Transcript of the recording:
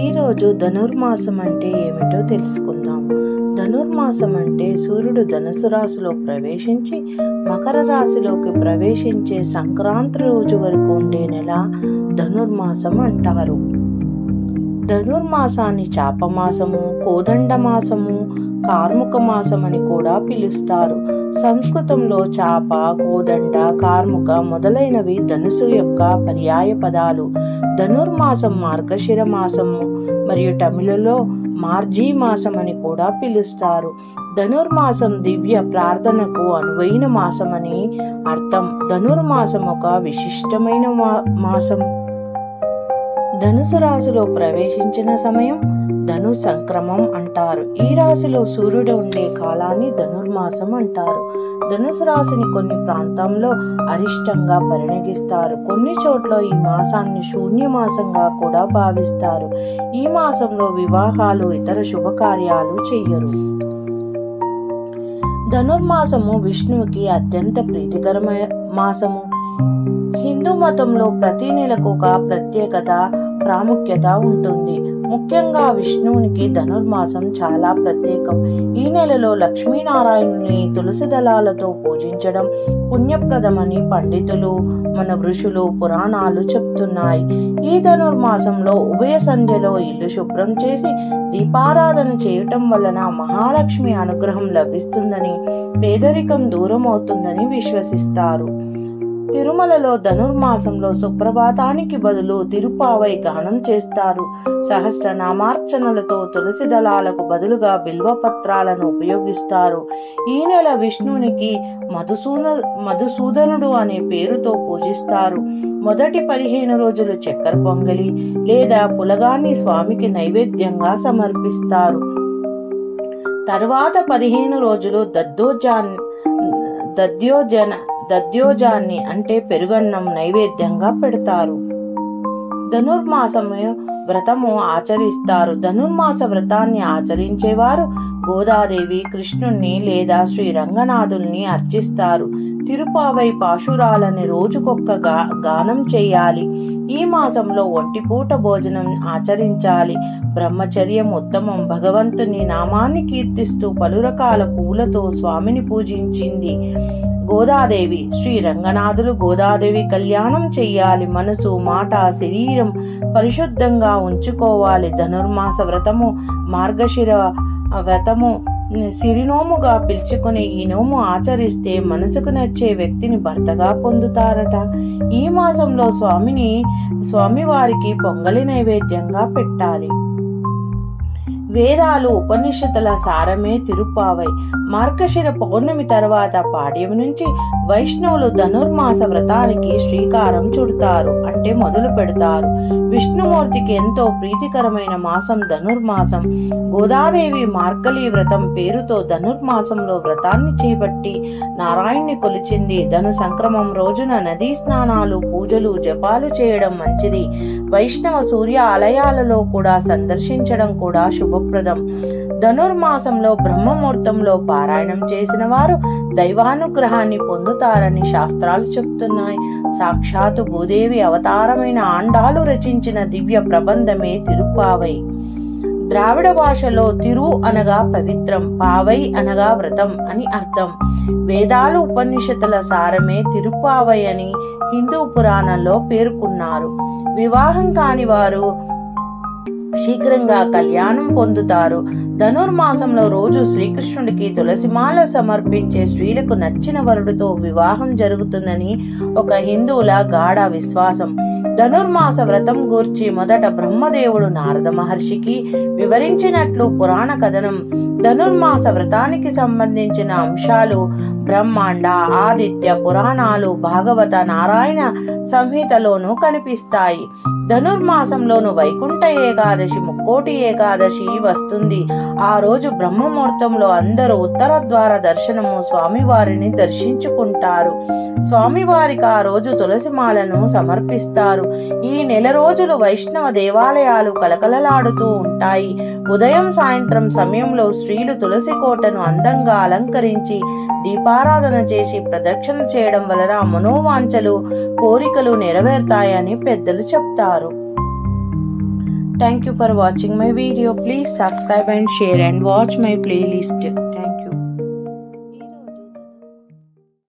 ఈరోజు ధనుర్మాసం అంటే ఏమిటో తెలుసుకుందాం. ధనుర్మాసం అంటే సూర్యుడు ధనుసు రాశిలో ప్రవేశించి మకర రాశిలోకి ప్రవేశించే సంక్రాంతి రోజు వరకు ఉండే నెల ధనుర్మాసం అంటారు. ధనుర్మాసాన్ని చాపమాసము, కోదండ మాసము, కార్ముక మాసం అని కూడా పిలుస్తారు. సంస్కృతంలో చాప, కోదండ, కార్ముక మొదలైనవి ధనుసు యొక్క పర్యాయ పదాలు. ధనుర్మాసం మార్గశిర మాసము మరియు తమిళలో మార్జీ మాసం అని కూడా పిలుస్తారు. ధనుర్మాసం దివ్య ప్రార్థనకు అనువైన మాసం అని అర్థం. ధనుర్మాసం ఒక విశిష్టమైన మాసం. ధనుసు రాశిలో ప్రవేశించిన సమయం ధను సంక్రమం అంటారు. ఈ రాశిలో సూర్యుడు ఉండే కాలాన్ని ధనుర్మాసం అంటారు. ధనుసు రాశిని కొన్ని ప్రాంతంలో అరిష్టంగా పరిగణిస్తారు. కొన్ని చోట్ల ఈ మాసాన్ని శూన్యమాసంగా కూడా భావిస్తారు. ఈ మాసంలో వివాహాలు, ఇతర శుభకార్యాలు చెయ్యరు. ధనుర్మాసము విష్ణువుకి అత్యంత ప్రీతికరమైన మాసము. హిందూ మతంలో ప్రతి నెలకు ఒక ప్రత్యేకత, ప్రాముఖ్యత ఉంటుంది. ముఖ్యంగా విష్ణువునికి ధనుర్మాసం చాలా ప్రత్యేకం. ఈ నెలలో లక్ష్మీనారాయణుని తులసి దళాలతో పూజించడం పుణ్యప్రదమని పండితులు, మన ఋషులు, పురాణాలు చెప్తున్నాయి. ఈ ధనుర్మాసంలో ఉభయ సంధ్యలో ఇల్లు శుభ్రం చేసి దీపారాధన చేయటం వలన మహాలక్ష్మి అనుగ్రహం లభిస్తుందని, పేదరికం దూరం అవుతుందని విశ్వసిస్తారు. తిరుమలలో ధనుర్మాసంలో సుప్రభాతానికి బదులు తిరుపావై గానం చేస్తారు. సహస్రనామార్చనలతో తులసి దళాలకు బదులుగా బిల్వపత్రాలను ఉపయోగిస్తారు. ఈ నెల విష్ణునికి మధుసూదనుడు అనే పేరుతో పూజిస్తారు. మొదటి 15 రోజులు చక్కెర పొంగలి లేదా పులగాన్ని స్వామికి నైవేద్యంగా సమర్పిస్తారు. తర్వాత 15 రోజులు దద్యోజాన్ని అంటే పెరుగన్నం నైవేద్యంగా పెడతారు. ధనుర్మాసము వ్రతము ఆచరిస్తారు. ధనుర్మాస వ్రతాన్ని ఆచరించేవారు గోదాదేవి, కృష్ణుణ్ణి లేదా శ్రీ రంగనాథుల్ని అర్చిస్తారు. తిరుపావై పాశురాలని రోజుకొక్క గానం చేయాలి. ఈ మాసంలో ఒంటిపూట భోజనం ఆచరించాలి. బ్రహ్మచర్యం ఉత్తమం. భగవంతుని నామాన్ని కీర్తిస్తూ పలు రకాల పూలతో స్వామిని పూజించింది గోదాదేవి. శ్రీ రంగనాథులు గోదాదేవి కళ్యాణం చెయ్యాలి. మనసు, మాట, శరీరం పరిశుద్ధంగా ఉంచుకోవాలి. ధనుర్మాస వ్రతము, మార్గశిర వ్రతము సిరినోముగా పిలుచుకుని ఈ నోము ఆచరిస్తే మనసుకు నచ్చే వ్యక్తిని భర్తగా పొందుతారట. ఈ మాసంలో స్వామివారికి పొంగలి నైవేద్యంగా పెట్టాలి. వేదాలు, ఉపనిషత్తుల సారమే తిరుపావై. మార్గశిర పౌర్ణమి తర్వాత పాడ్యం నుంచి వైష్ణవులు ధనుర్మాస వ్రతానికి శ్రీకారం చుడతారు, అంటే మొదలు పెడతారు. విష్ణుమూర్తికి ఎంతో ప్రీతికరమైన మాసం ధనుర్మాసం. గోదాదేవి మార్గలి వ్రతం పేరుతో ధనుర్మాసంలో వ్రతాన్ని చేపట్టి నారాయణ్ణి కొలిచింది. ధను సంక్రమం రోజున నదీ స్నానాలు, పూజలు, జపాలు చేయడం మంచిది. వైష్ణవ సూర్య ఆలయాలలో కూడా సందర్శించడం కూడా శుభప్రదం. ధనుర్మాసంలో బ్రహ్మముహూర్తంలో పారాయణం చేసిన వారు దైవానుగ్రహాన్ని పొందుతారని శాస్త్రాలు చెప్తున్నాయి. సాక్షాత్తు భూదేవి అవతారమైన ఆండాలు రచించిన దివ్య ప్రబంధమే తిరుపావై. ద్రావిడ భాషలో తిరు అనగా పవిత్రం, పావై అనగా వ్రతం అని అర్థం. వేదాలు, ఉపనిషత్తుల సారమే తిరుపావై అని హిందూ పురాణంలో పేర్కొన్నారు. వివాహం కాని వారు శీఘ్రంగా కళ్యాణం పొందుతారు. ధనుర్మాసంలో రోజు శ్రీకృష్ణుడికి తులసిమాల సమర్పించే స్త్రీలకు నచ్చిన వరుడితో వివాహం జరుగుతుందని ఒక హిందువుల గాఢ విశ్వాసం. ధనుర్మాస వ్రతం గూర్చి మొదట బ్రహ్మదేవుడు నారద మహర్షికి వివరించినట్లు పురాణ కథనం. ధనుర్మాస వ్రతానికి సంబంధించిన అంశాలు బ్రహ్మాండ, ఆదిత్య పురాణాలు, భాగవత, నారాయణ సంహితలోనూ కనిపిస్తాయి. ధనుర్మాసంలోను వైకుంఠ ఏకాదశి, ముక్కోటి ఏకాదశి వస్తుంది. ఆ రోజు బ్రహ్మముహూర్తంలో అందరూ ఉత్తర ద్వార దర్శనము స్వామివారిని దర్శించుకుంటారు. స్వామివారికి ఆ రోజు తులసిమాలను సమర్పిస్తారు. ఈ నెల రోజులు వైష్ణవ దేవాలయాలు కలకలలాడుతూ ఉంటాయి. ఉదయం, సాయంత్రం సమయంలో స్త్రీలు తులసి కోటను అందంగా అలంకరించి దీపారాధన చేసి ప్రదక్షిణ చేయడం వలన మనోవాంఛలు, కోరికలు నెరవేరుతాయని పెద్దలు చెప్తారు. Thank you for watching my video. Please subscribe and share and watch my playlist. Thank you.